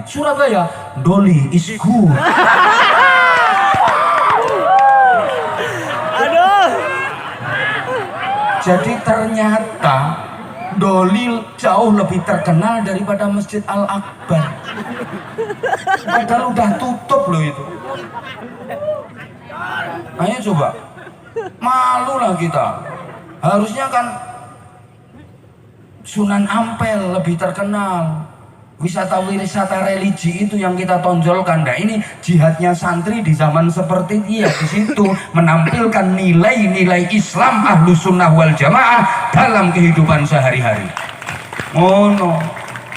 Surabaya, Doli is good. Aduh. Jadi ternyata Doli jauh lebih terkenal daripada Masjid Al-Akbar. Padahal udah tutup loh itu. Ayo coba, malu lah kita. Harusnya kan Sunan Ampel lebih terkenal. Wisata religi itu yang kita tonjolkan. Nah ini jihadnya santri di zaman seperti ini ya, di situ menampilkan nilai-nilai Islam Ahlus Sunnah wal Jamaah dalam kehidupan sehari-hari. Oh no,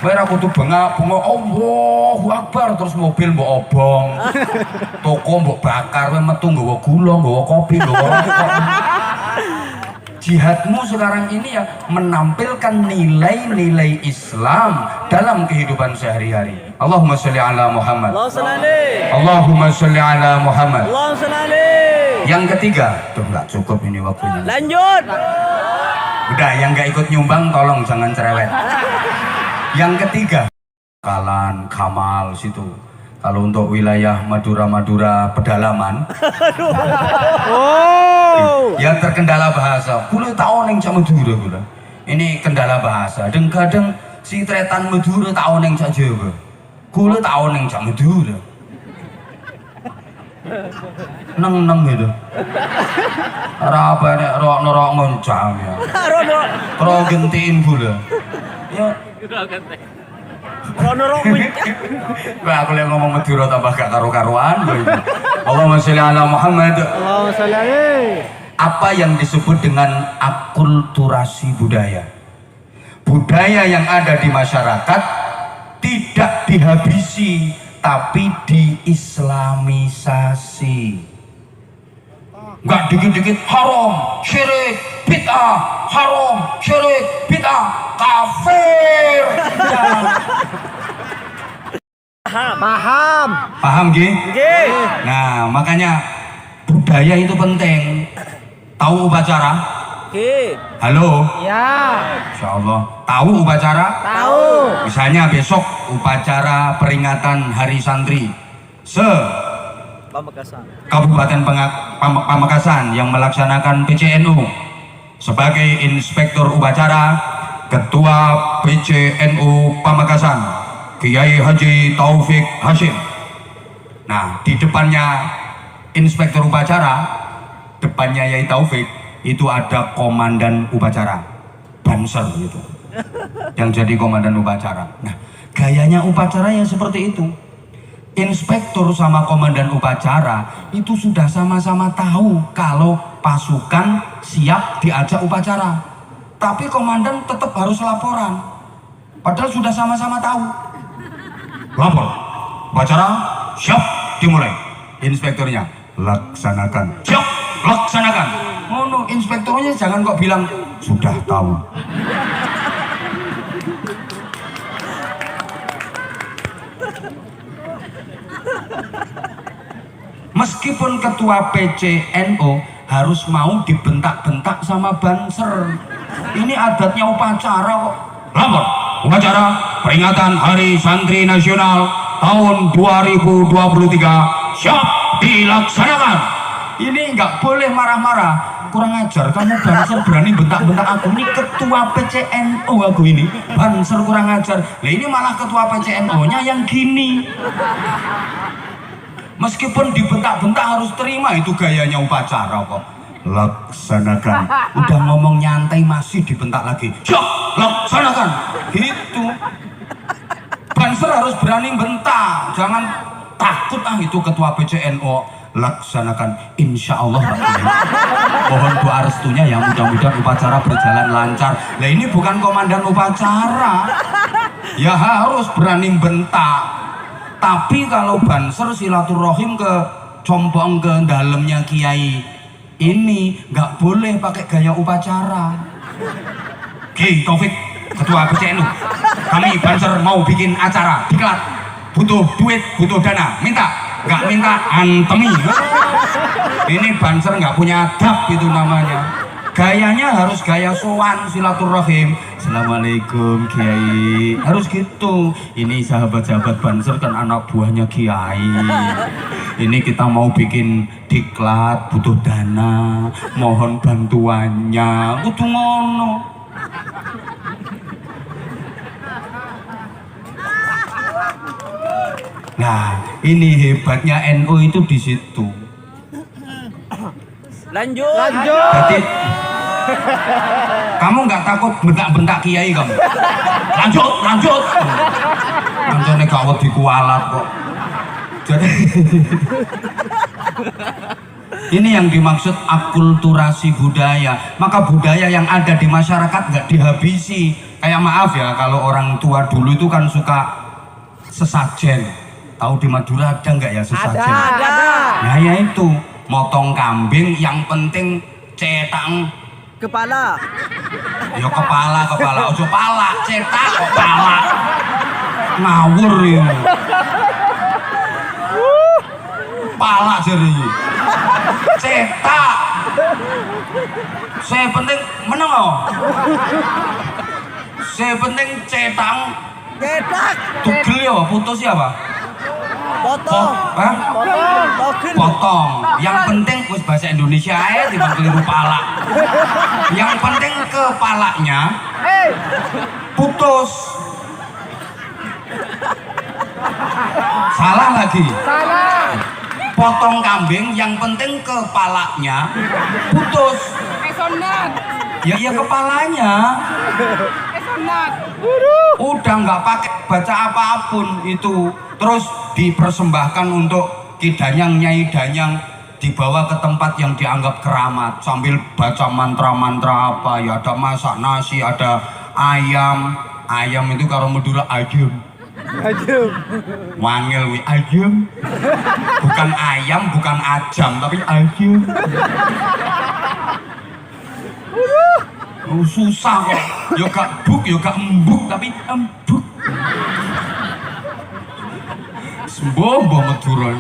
bayar aku tuh bengak Allahu Akbar, terus mobil mbok obong, toko mbok bakar, metu nggawa gula, nggawa kopi, nggawa rokok. Jihadmu sekarang ini ya menampilkan nilai-nilai Islam dalam kehidupan sehari-hari. Allahumma sholli ala Muhammad. Allahumma sholli ala Muhammad. Yang ketiga, tuh nggak cukup ini waktunya. Lanjut. Udah, yang nggak ikut nyumbang tolong jangan cerewet. Yang ketiga, Kamal situ. Kalau untuk wilayah Madura pedalaman, yang terkendala bahasa, kulo tau neng cak Madura kulo. Ini kendala bahasa. Dan kadang si tretan Madura tau neng cak Jawa. Kulo tau neng cak Madura. Neng gitu. Apa nek rok ngoncang ya. Rok gentiin kulo. Ya. Wah, aku lihat ngomong Madura tambah gak karu-karuan. Allahumma sholli ala Muhammad. Allahumma sholli alaihi. Apa yang disebut dengan akulturasi budaya? Budaya yang ada di masyarakat tidak dihabisi, tapi diislamisasi. Enggak dikit-dikit haram, syirik, bid'ah, haram, syirik, bid'ah, kafir. Paham Gi? Nah makanya budaya itu penting. Tahu upacara? Halo? Ya. Insyaallah. Tahu upacara? Tahu. Misalnya besok upacara peringatan Hari Santri Kabupaten Pamekasan yang melaksanakan PCNU sebagai inspektur upacara Ketua PCNU Pamekasan Kiai Haji Taufik Hashim. Nah di depannya inspektur upacara, depannya Yai Taufik itu ada komandan upacara Banser gitu yang jadi komandan upacara. Nah gayanya upacara yang seperti itu. Inspektur sama komandan upacara itu sudah sama-sama tahu kalau pasukan siap diajak upacara, tapi komandan tetap harus laporan padahal sudah sama-sama tahu. Lapor, upacara siap dimulai. Inspekturnya laksanakan, siap laksanakan. Oh no, inspekturnya jangan kok bilang sudah tahu. Meskipun ketua PCNU harus mau dibentak-bentak sama Banser. Ini adatnya upacara kok. Lapor, upacara peringatan Hari Santri Nasional tahun 2023 siap dilaksanakan. Ini nggak boleh marah-marah. Kurang ajar, kamu Banser berani bentak-bentak aku. Ini ketua PCNU aku ini. Banser kurang ajar. Nah ini malah ketua PCNU-nya yang gini. Meskipun dibentak-bentak harus terima, itu gayanya upacara kok. Laksanakan. Udah ngomong nyantai masih dibentak lagi. Siap, laksanakan. Gitu. Banser harus berani bentak. Jangan takut itu ketua PCNU. Laksanakan, insya Allah. Mohon doa restunya ya, mudah-mudahan upacara berjalan lancar. Nah ini bukan komandan upacara. Ya harus berani bentak. Tapi kalau Banser silaturahim ke compong ke dalamnya kiai ini nggak boleh pakai gaya upacara. Kiai Taufik, ketua PCNU, kami Banser mau bikin acara diklat, butuh duit, butuh dana, minta, nggak minta antemi. Ini Banser nggak punya adab itu namanya. Gayanya harus gaya sowan silaturahim. Assalamualaikum Kiai. Harus gitu. Ini sahabat-sahabat Banser kan anak buahnya Kiai. Ini kita mau bikin diklat, butuh dana, mohon bantuannya. Kudu ngono. Nah, ini hebatnya NU itu di situ. Lanjut. Jadi kamu nggak takut bentak-bentak kiai kamu? Lanjut. Lanjutnya gak wedi kualat kok. Jadi ini yang dimaksud akulturasi budaya. Maka budaya yang ada di masyarakat nggak dihabisi. Kayak maaf ya, kalau orang tua dulu itu kan suka sesajen. Tahu di Madura ada nggak ya sesajen? Ada. Nah ya itu, motong kambing yang penting cetak Kepala. ya kepala, ojo pala, cetak kok pala. Ngawur ini. Pala jari. Cetak. Saya penting menang oh. Saya penting cetak. Cetak. Tugel ya, putus ya apa? Potong. Hah? Potong. Potong. Yang penting wis bahasa Indonesia aja timbang keliru pala. Yang penting kepalanya putus. Salah lagi. Potong kambing yang penting kepalanya putus. Ya kepalanya. Udah nggak pakai baca apapun itu. Terus dipersembahkan untuk kidanyang, nyai danyang, dibawa ke tempat yang dianggap keramat sambil baca mantra-mantra apa ya, ada masak nasi, ada ayam itu kalau Madura ayam wangil wi ayam, bukan ayam, bukan ajam tapi ayam. Susah kok, yo gak buk, yo gak embuk tapi embuk. Semboh Madura.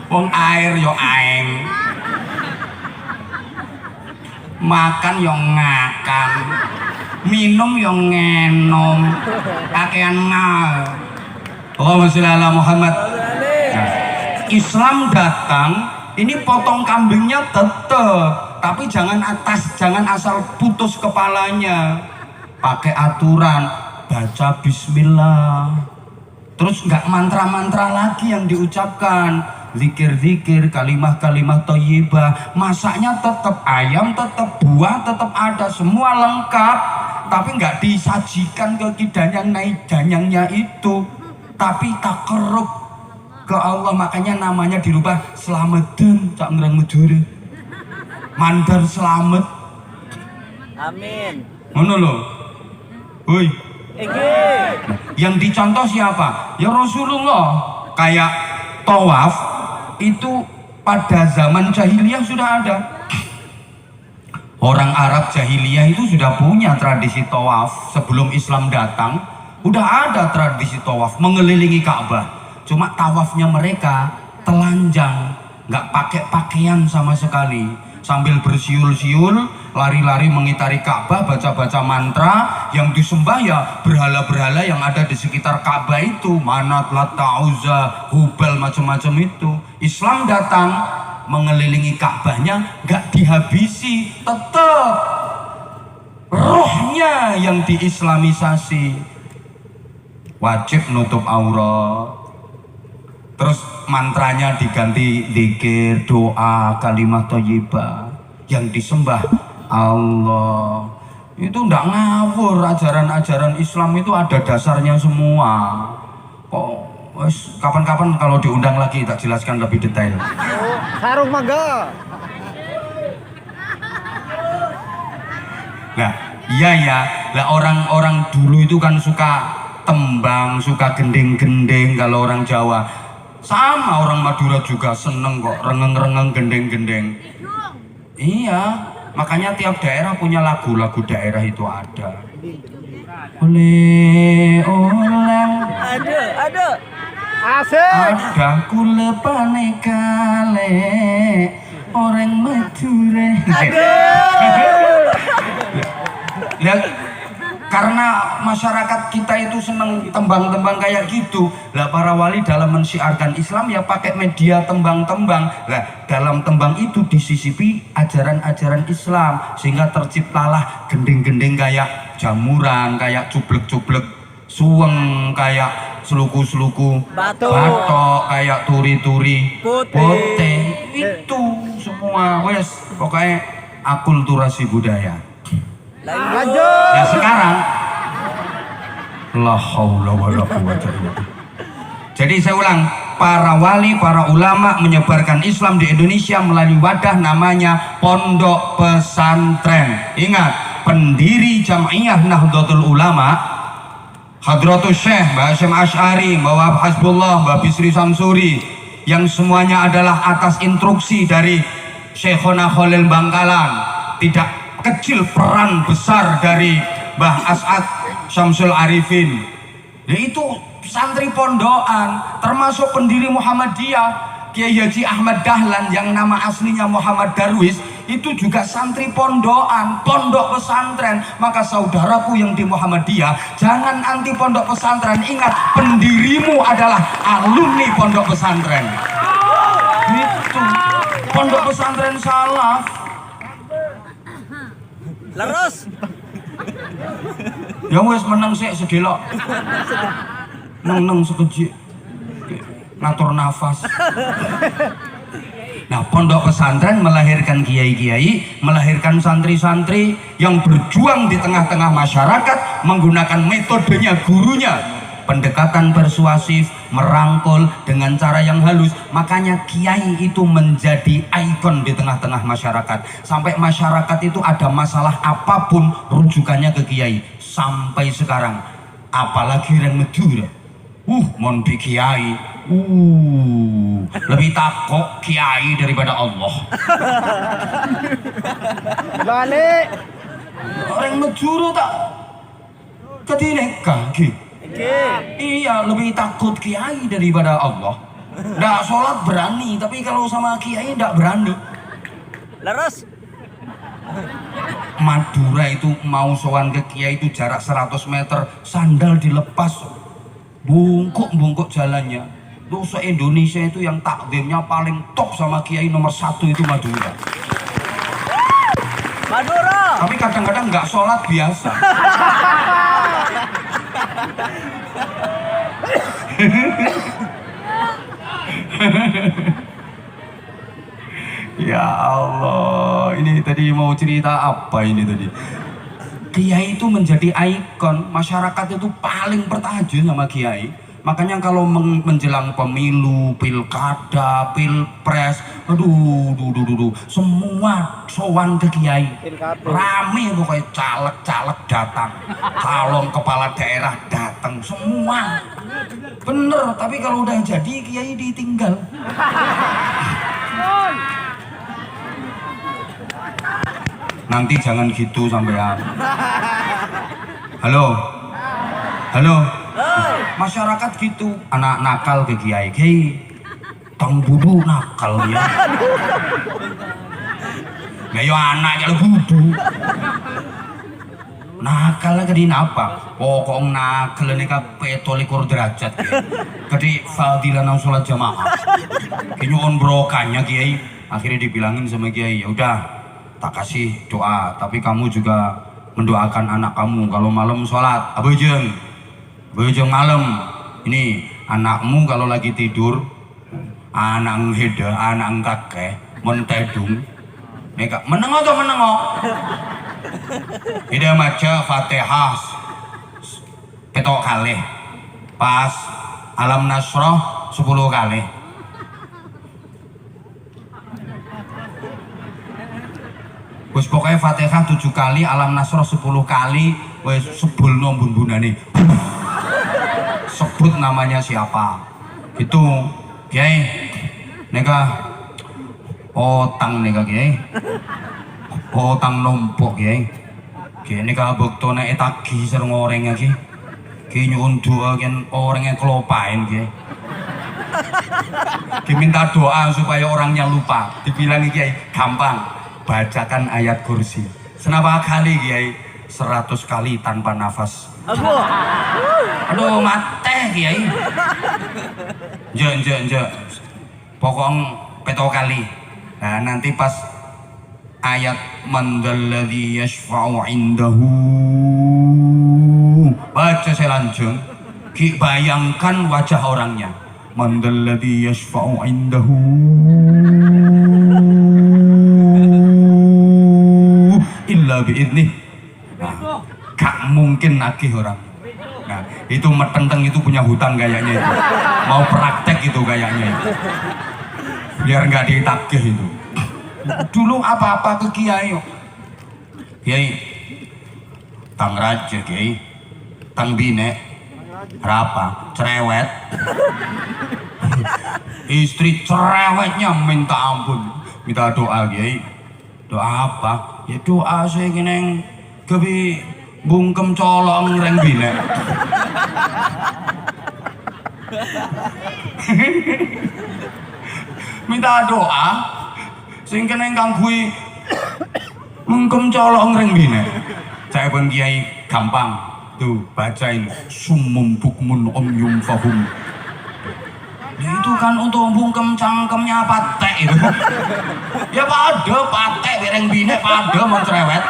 Wong air yo aeng. Makan yo ngakan. Minum yo ngenom. Kakean ngal. Allahumma sholli ala Muhammad. Nah, Islam datang, ini potong kambingnya tetep, tapi jangan asal putus kepalanya. Pakai aturan, baca bismillah, terus nggak mantra-mantra lagi yang diucapkan, zikir-zikir, kalimah-kalimah thayyibah. Masaknya tetap ayam, tetap buah, tetap ada, semua lengkap, tapi nggak disajikan ke kidanyang naik danyangnya itu, tapi takarrub ke Allah. Makanya namanya dirubah Slametan, cak ngerang Madura, mandar selamat. Amin. Ngono lho. Woi. Yang dicontoh siapa? Ya Rasulullah. Kayak tawaf itu pada zaman jahiliyah sudah ada. Orang Arab jahiliyah itu sudah punya tradisi tawaf. Sebelum Islam datang, udah ada tradisi tawaf mengelilingi Ka'bah. Cuma tawafnya mereka telanjang, nggak pakai pakaian sama sekali. Sambil bersiul-siul, lari-lari mengitari Ka'bah, baca-baca mantra. Yang disembah ya berhala-berhala yang ada di sekitar Ka'bah itu, Manat, Lata, Uzza, Hubal, macam-macam itu. Islam datang mengelilingi Ka'bahnya, nggak dihabisi, tetap rohnya yang diislamisasi. Wajib nutup aurat. Terus mantranya diganti zikir, doa, kalimat thayyibah. Yang disembah Allah. Itu ndak ngawur, ajaran-ajaran Islam itu ada dasarnya semua. Kok kapan-kapan kalau diundang lagi tak jelaskan lebih detail. Sarung mangga. Nah, iya ya. Lah orang-orang dulu itu kan suka tembang, suka gending-gending kalau orang Jawa. Sama orang Madura juga seneng kok, rengeng-rengeng, gendeng-gendeng. Iya, makanya tiap daerah punya lagu-lagu daerah itu ada. Oleh. Ada. Asik. Ada kulepane kale orang Madura. Lihat, karena masyarakat kita itu seneng tembang-tembang kayak gitu. Lah para wali dalam mensiarkan Islam ya pakai media tembang-tembang. Lah dalam tembang itu disisipi ajaran-ajaran Islam sehingga terciptalah gending-gending kayak jamuran, kayak cublek-cublek suweng, kayak seluku-seluku batok, kayak turi-turi pote. Itu semua wes pokoknya akulturasi budaya. Lanjut. Ya sekarang la haula wala quwwata illa billah. Jadi saya ulang, para wali, para ulama menyebarkan Islam di Indonesia melalui wadah namanya pondok pesantren. Ingat, pendiri Jam'iyah Nahdlatul Ulama Hadratus Syekh Mbah Hasyim Asy'ari, Mbah Wahab Hasbullah, Mbah Bisri Samsuri, yang semuanya adalah atas instruksi dari Syekhona Khalil Bangkalan. Tidak kecil peran besar dari Mbah As'ad Syamsul Arifin, yaitu santri pondokan, termasuk pendiri Muhammadiyah Kiai Haji Ahmad Dahlan yang nama aslinya Muhammad Darwis, itu juga santri pondokan, pondok pesantren. Maka saudaraku yang di Muhammadiyah, jangan anti pondok pesantren. Ingat, pendirimu adalah alumni pondok pesantren. Gitu. Pondok pesantren salaf. Leres. Ya wes menang sik sedelok. Neng sekejik. Ngatur nafas. Nah, pondok pesantren melahirkan kiai-kiai, melahirkan santri-santri yang berjuang di tengah-tengah masyarakat menggunakan metodenya gurunya. Pendekatan persuasif, merangkul dengan cara yang halus. Makanya kiai itu menjadi ikon di tengah-tengah masyarakat. Sampai masyarakat itu ada masalah apapun, rujukannya ke kiai. Sampai sekarang, apalagi yang Madura. Mondi kiai. Lebih takut kiai daripada Allah. Balik. Orang Madura tak ketineka gitu. Iya, lebih takut kiai daripada Allah. Nggak sholat berani, tapi kalau sama kiai nggak berani. Leres. Madura itu mau sowan ke kiai itu jarak 100 meter, sandal dilepas, bungkuk jalannya. Tuh se-Indonesia itu yang takdimnya paling top sama kiai nomor 1 itu Madura. Madura. Tapi kadang-kadang nggak sholat biasa. Ya Allah, ini tadi mau cerita apa ini tadi? Kiai itu menjadi ikon, masyarakat itu paling bertajuk sama kiai. Makanya kalau menjelang pemilu, pilkada, pilpres, semua sowan ke kiai. Rame pokoknya, caleg-caleg datang, calon kepala daerah datang, semua. Bener, tapi kalau udah jadi kiai ditinggal. Nanti jangan gitu sampean. Halo. Masyarakat gitu, anak nakal ke kiai, tang budu nakal ya. Lah yo anak kalau budu. Nakal ke dina apa? Pokok nakal ini kabeh 17 derajat ya. Kedi fadilah nang sholat jamaah. Kinyuun brokannya kiai, akhirnya dibilangin sama kiai, ya udah tak kasih doa, tapi kamu juga mendoakan anak kamu kalau malam sholat. Abojeng malam ini anakmu kalau lagi tidur, anak heda, anak kakek mentedung, mereka menengok. Ida maca Fatihah petok kali, pas Alam Nasroh 10 kali. Wes pokoknya Fatihah 7 kali, Alam Nasroh 10 kali, wes sebulno bun-bunane. Sebut namanya siapa? Itu kiai. Neka otang neka kiai. Otang nompok kiai. Kiai neka bektona etagi sareng orangnya kiai. Kiai nyuwun doa kan orangnya kelopain kiai. Diminta doa supaya orangnya lupa. Dibilang Kiai, gampang. Bacakan ayat kursi. Senapa kali Kiai? 100 kali tanpa nafas. Aduh, mate Kiai. Nje. Pokoknya peto kali. Nah, nanti pas ayat mandalladzi yashfa'u indahu, baca saya langsung. Ki bayangkan wajah orangnya. Mandalladzi yashfa'u indahu illa bi'idnih. Nah, gak mungkin nagih orang. Nah, itu metenteng itu punya hutang kayaknya itu. Mau praktek itu kayaknya itu. Biar nggak ditagih itu. Dulu apa-apa ke Kiai. Kiai, tang raja Kiai, tang bine, berapa? Cerewet. Istri cerewetnya minta ampun, minta doa Kiai. Doa apa? Ya doa saya gini kebi bungkem colong reng bine. Minta doa sing kene kanggui mengkem colong reng bine. Saya pun Kiai gampang tuh bacain sumum bukmun omyum fahum. Ya itu kan untuk bungkem cangkemnya patek itu. Ya pada patek reng bine pada mau cerewet.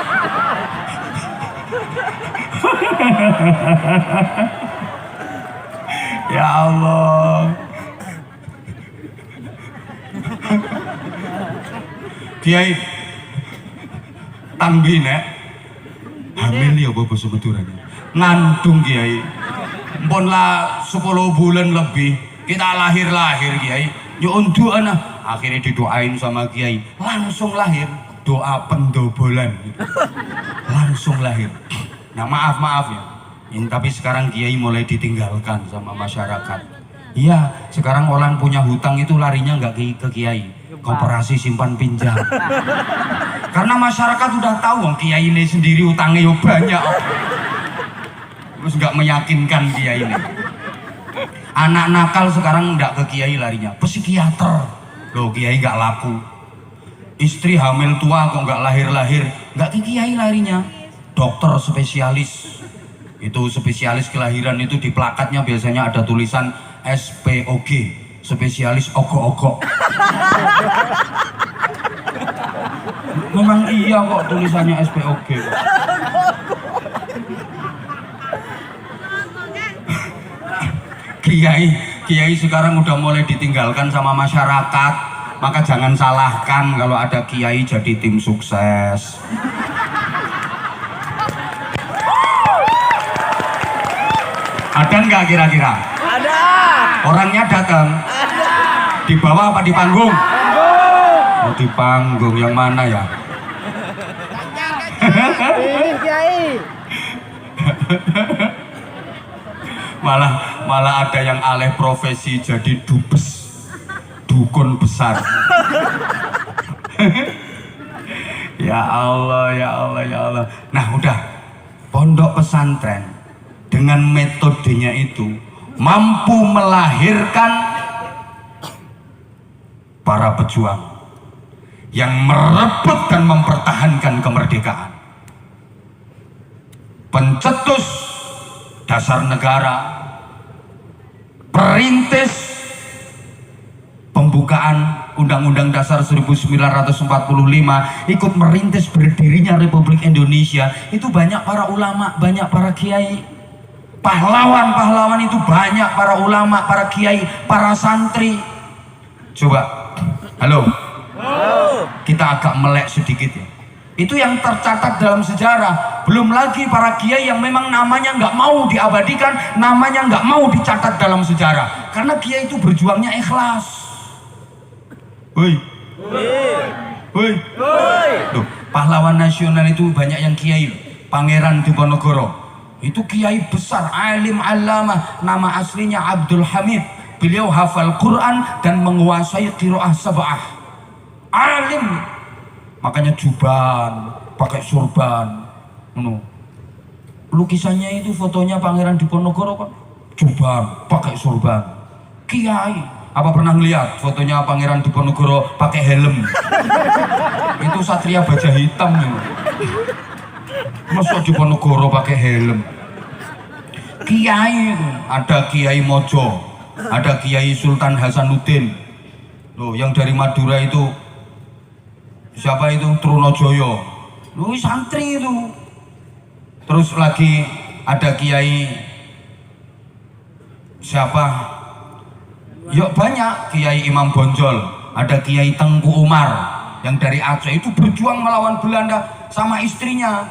Ya Allah. Kiai tanggine hamil ya apa basa Madurane ngandung Kiai mpun lah 10 bulan lebih kita lahir Kiai ya untuk anak akhirnya didoain sama Kiai langsung lahir doa pendobolan langsung lahir. Nah maaf ya ini, tapi sekarang Kiai mulai ditinggalkan sama masyarakat. Iya sekarang orang punya hutang itu larinya nggak ke Kiai, koperasi simpan pinjam. Karena masyarakat udah tahu Kiai ini sendiri utangnya banyak. Terus nggak meyakinkan Kiai ini. Anak nakal sekarang nggak ke Kiai larinya, psikiater. Loh Kiai nggak laku. Istri hamil tua kok nggak lahir, nggak ke Kiai larinya. Dokter spesialis. Itu spesialis kelahiran itu di plakatnya biasanya ada tulisan SPOG, spesialis ogok-ogok. Memang iya kok tulisannya SPOG. Kiai sekarang udah mulai ditinggalkan sama masyarakat, maka jangan salahkan kalau ada kiai jadi tim sukses. Ada nggak kira-kira? Ada. Orangnya datang. Ada. Di bawah apa di panggung? Panggung. Oh, di panggung yang mana ya? Ini Kiai. malah ada yang alih profesi jadi dubes, dukun besar. Ya Allah. Nah udah, pondok pesantren dengan metodenya itu mampu melahirkan para pejuang yang merebut dan mempertahankan kemerdekaan, pencetus dasar negara, perintis pembukaan Undang-Undang Dasar 1945, ikut merintis berdirinya Republik Indonesia. Itu banyak para ulama, banyak para kiai. Pahlawan-pahlawan itu banyak, para ulama, para kiai, para santri. Coba, halo, kita agak melek sedikit ya. Itu yang tercatat dalam sejarah. Belum lagi para kiai yang memang namanya nggak mau diabadikan, namanya nggak mau dicatat dalam sejarah. Karena kiai itu berjuangnya ikhlas. Woi, tuh, pahlawan nasional itu banyak yang kiai. Pangeran Diponegoro itu kiai besar, alim allamah, nama aslinya Abdul Hamid. Beliau hafal Quran dan menguasai qiraah sab'ah. Alim, makanya juban, pakai surban. Lukisannya itu fotonya Pangeran Diponegoro kan, juban, pakai surban. Kiai, Apa pernah ngeliat fotonya Pangeran Diponegoro pakai helm? Itu Satria Baja Hitam itu. Masa Diponegoro pakai helm? Kiai itu, ada Kiai Mojo, ada Kiai Sultan Hasanuddin. Loh, yang dari Madura itu siapa itu? Trunojoyo. Loh, santri itu. Terus lagi ada Kiai siapa? Ya banyak, Kiai Imam Bonjol, ada Kiai Tengku Umar yang dari Aceh itu berjuang melawan Belanda sama istrinya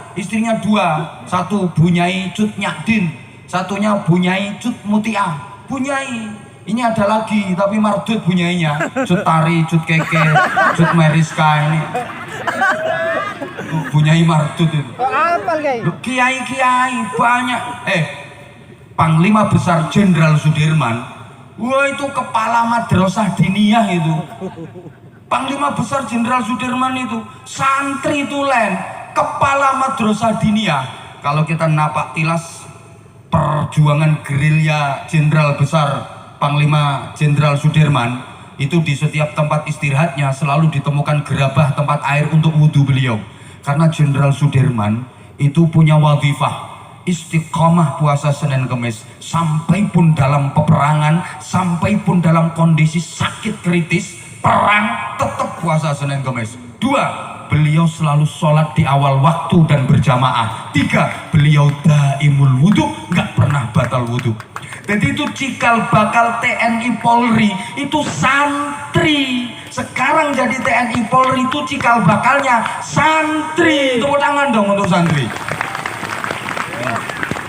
dua, satu Bunyai Cut Nyakdin, satunya Bunyai Cut Mutia. Bunyai ini ada lagi tapi mardut Bunyainya, Cut Tari, Cut Keke, Cut Meriska ini. Bunyai mardut itu. Apal Kiai banyak. Panglima Besar Jenderal Sudirman, wah itu kepala madrasah diniyah itu. Panglima Besar Jenderal Sudirman itu santri tulen, kepala madrasah diniyah. Kalau kita napak tilas perjuangan gerilya Jenderal Besar Panglima Jenderal Sudirman, itu di setiap tempat istirahatnya selalu ditemukan gerabah tempat air untuk wudhu beliau. Karena Jenderal Sudirman itu punya wadhifah istiqomah puasa Senin Kemis, sampai pun dalam peperangan, sampai pun dalam kondisi sakit kritis perang, tetap puasa Senin Kemis. 2, beliau selalu sholat di awal waktu dan berjamaah. 3, beliau daimul wudhu, nggak pernah batal wudhu. Jadi itu cikal bakal TNI Polri itu santri. Sekarang jadi TNI Polri itu cikal bakalnya santri. Tepuk tangan dong untuk santri.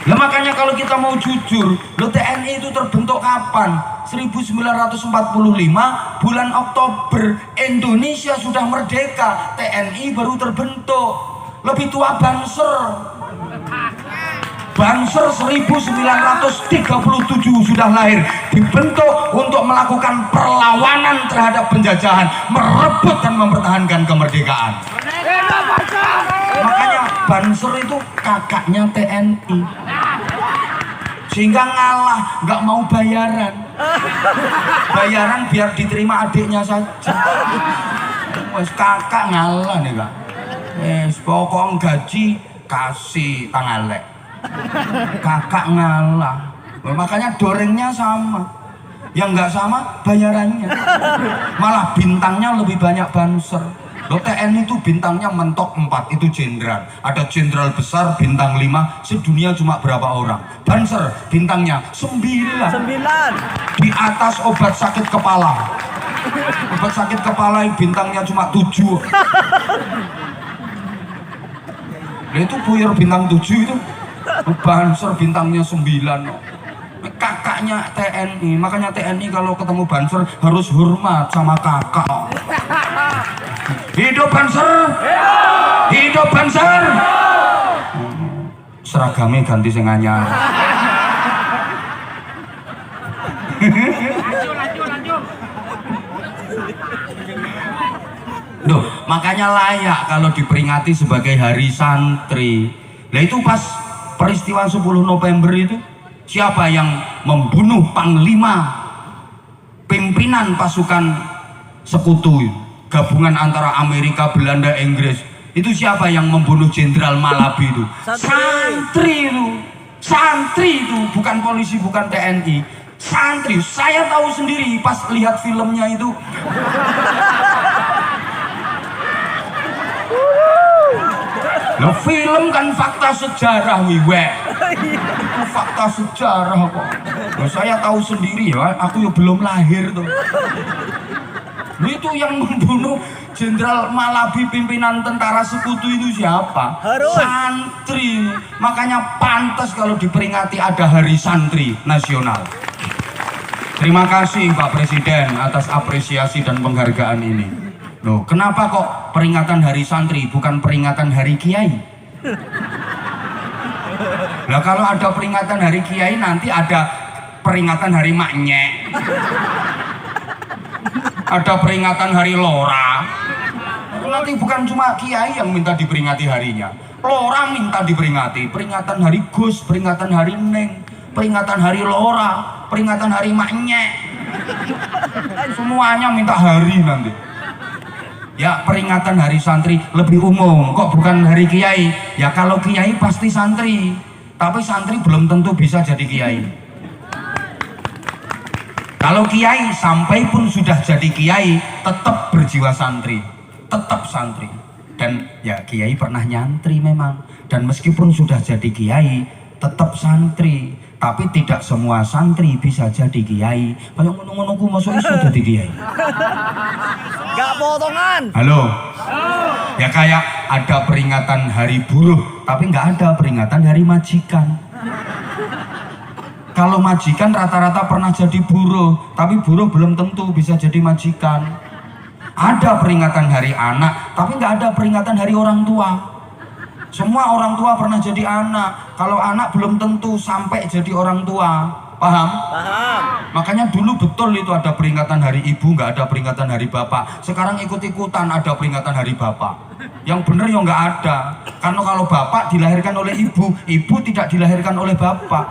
Nah, makanya kalau kita mau jujur, lo TNI itu terbentuk kapan? 1945 bulan Oktober, Indonesia sudah merdeka, TNI baru terbentuk. Lebih tua Banser. Banser 1937 sudah lahir, dibentuk untuk melakukan perlawanan terhadap penjajahan, merebut dan mempertahankan kemerdekaan. Makanya Banser itu kakaknya TNI, sehingga ngalah, nggak mau bayaran biar diterima adiknya saja. Wes kakak ngalah nih kak, pokok gaji kasih tangalek, kakak ngalah. Makanya dorengnya sama, yang nggak sama bayarannya, malah bintangnya lebih banyak Banser. Lo TNI itu bintangnya mentok 4, itu jenderal. Ada jenderal besar bintang 5, sedunia cuma berapa orang. Banser bintangnya 9. Di atas obat sakit kepala. Obat sakit kepala bintangnya cuma 7. Nah, itu Buyer bintang 7 itu. Banser bintangnya 9. Kakaknya TNI, makanya TNI kalau ketemu Banser harus hormat sama kakak. Hidup Banser, hidup Banser. Seragamnya ganti sing anyar. Duh, makanya layak kalau diperingati sebagai hari santri. Nah itu pas peristiwa 10 November itu, siapa yang membunuh panglima pimpinan pasukan sekutu, gabungan antara Amerika, Belanda, Inggris? Itu siapa yang membunuh Jenderal Malabi itu? Santri itu. Santri itu, bukan polisi, bukan TNI. Santri. Saya tahu sendiri pas lihat filmnya itu. Nah, film kan fakta sejarah wiwek. Fakta sejarah kok. Nah, saya tahu sendiri ya, aku ya belum lahir tuh. Nah, itu yang membunuh Jenderal Malabi pimpinan tentara sekutu itu siapa? Santri. Makanya pantas kalau diperingati ada hari santri nasional. Terima kasih Pak Presiden atas apresiasi dan penghargaan ini. Loh, kenapa kok peringatan hari santri bukan peringatan hari kiai? Nah, kalau ada peringatan hari kiai nanti ada peringatan hari maknyek, ada peringatan hari lora. Nanti bukan cuma kiai yang minta diperingati harinya, lora minta diperingati. Peringatan hari Gus, peringatan hari Neng, peringatan hari lora, peringatan hari maknyek. Semuanya minta hari nanti. Ya peringatan hari santri lebih umum, kok bukan hari kiai? Ya kalau kiai pasti santri, tapi santri belum tentu bisa jadi kiai. Kalau kiai sampai pun sudah jadi kiai, tetap berjiwa santri, tetap santri. Dan ya kiai pernah nyantri memang, dan meskipun sudah jadi kiai, tetap santri. Tapi tidak semua santri bisa jadi kiai. Kayak ngono-ngono ku masuk iso jadi kiai. Gak potongan. Halo. Ya kayak ada peringatan hari buruh, tapi nggak ada peringatan hari majikan. Kalau majikan rata-rata pernah jadi buruh, tapi buruh belum tentu bisa jadi majikan. Ada peringatan hari anak, tapi nggak ada peringatan hari orang tua. Semua orang tua pernah jadi anak. Kalau anak belum tentu sampai jadi orang tua. Paham? Paham. Makanya dulu betul itu ada peringatan hari ibu, nggak ada peringatan hari bapak. Sekarang ikut-ikutan ada peringatan hari bapak. Yang bener ya nggak ada. Karena kalau bapak dilahirkan oleh ibu, ibu tidak dilahirkan oleh bapak.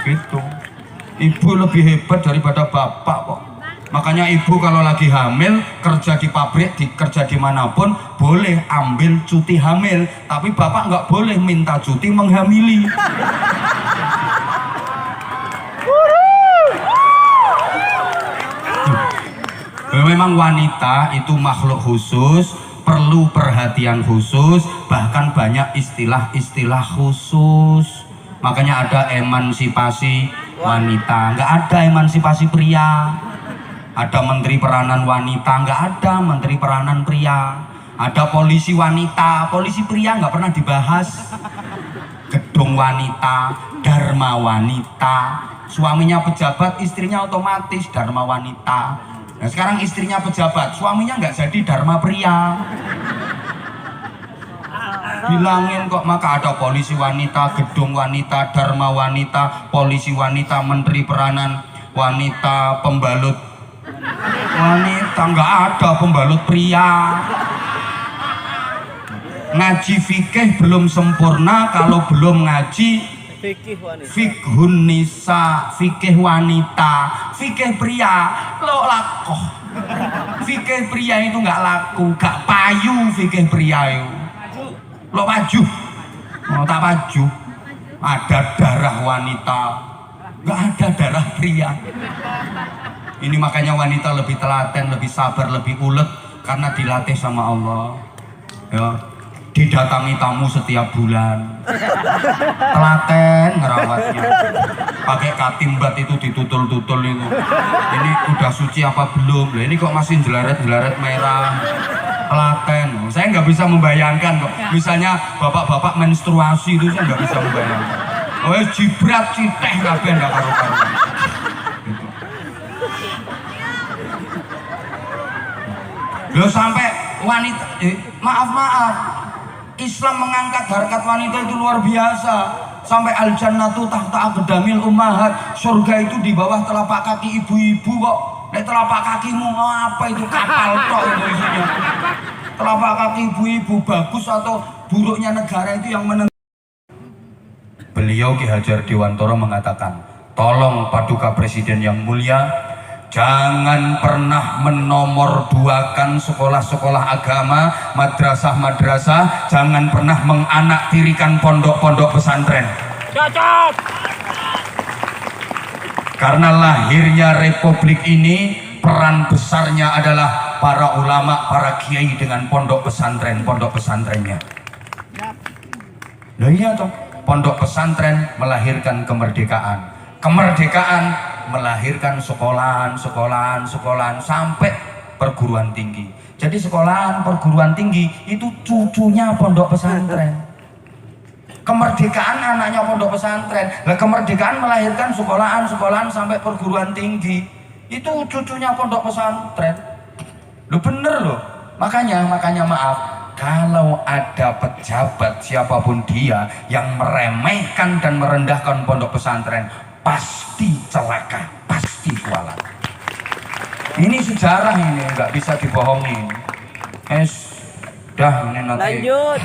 Gitu. Ibu lebih hebat daripada bapak kok. Makanya ibu kalau lagi hamil, kerja di pabrik, kerja dimanapun, boleh ambil cuti hamil. Tapi bapak nggak boleh minta cuti menghamili. Memang wanita itu makhluk khusus, perlu perhatian khusus, bahkan banyak istilah-istilah khusus. Makanya ada emansipasi wanita, nggak ada emansipasi pria. Ada menteri peranan wanita, nggak ada menteri peranan pria. Ada polisi wanita, polisi pria nggak pernah dibahas. Gedung wanita, dharma wanita. Suaminya pejabat, istrinya otomatis dharma wanita. Nah sekarang istrinya pejabat, suaminya nggak jadi dharma pria. Bilangin kok, maka ada polisi wanita, gedung wanita, dharma wanita, polisi wanita, menteri peranan wanita, pembalut wanita, nggak ada pembalut pria. Ngaji fikih belum sempurna kalau belum ngaji Fikih wanita. fikhun nisa, fikih wanita, fikih pria lo laku. Fikih pria itu nggak laku, nggak payu fikih pria itu. Lo maju, mau tak maju. Ada darah wanita, nggak ada darah pria. Ini makanya wanita lebih telaten, lebih sabar, lebih ulet karena dilatih sama Allah. Ya, didatangi tamu setiap bulan. Telaten ngerawatnya. Pakai katimbat itu ditutul-tutul itu. Ini udah suci apa belum? Lah ini kok masih jelaret-jelaret merah. Telaten. Saya nggak bisa membayangkan kok. Misalnya bapak-bapak menstruasi itu saya nggak bisa membayangkan. Oh, jibrat citeh kabeh ndak karo-karuan. Loh sampai wanita, maaf, Islam mengangkat harkat wanita itu luar biasa. Sampai al-jannatu tahta aqdamil ummahat, surga itu di bawah telapak kaki ibu-ibu kok. Nek telapak kakimu apa itu, kapal tok itu isinya. Telapak kaki ibu-ibu, bagus atau buruknya negara itu yang menentukan. Beliau Ki Hajar Dewantara mengatakan, tolong Paduka Presiden yang mulia, jangan pernah menomorduakan sekolah-sekolah agama, madrasah-madrasah, jangan pernah menganaktirikan pondok-pondok pesantren. Cocok. Karena lahirnya republik ini, peran besarnya adalah para ulama, para kiai dengan pondok pesantrennya. Nah iya toh, pondok pesantren melahirkan kemerdekaan. Kemerdekaan melahirkan sekolahan sampai perguruan tinggi. Jadi sekolahan perguruan tinggi itu cucunya pondok pesantren. Kemerdekaan anaknya pondok pesantren. Lah kemerdekaan melahirkan sekolahan sampai perguruan tinggi. Itu cucunya pondok pesantren. Lu bener loh. Makanya maaf, kalau ada pejabat siapapun dia yang meremehkan dan merendahkan pondok pesantren, pasti celaka, pasti kualat. Ini sejarah, ini nggak bisa dibohongin. Dah ini nanti. Lanjut.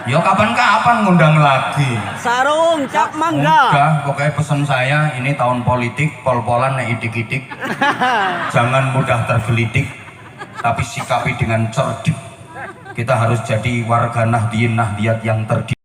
Ya kapan-kapan ngundang lagi. Sarung cap mangga. Udah, pokoknya pesan saya ini tahun politik, pol-polan nek idik-idik. Jangan mudah tergelitik, tapi sikapi dengan cerdik. Kita harus jadi warga Nahdien Nahdiyat yang terdidik.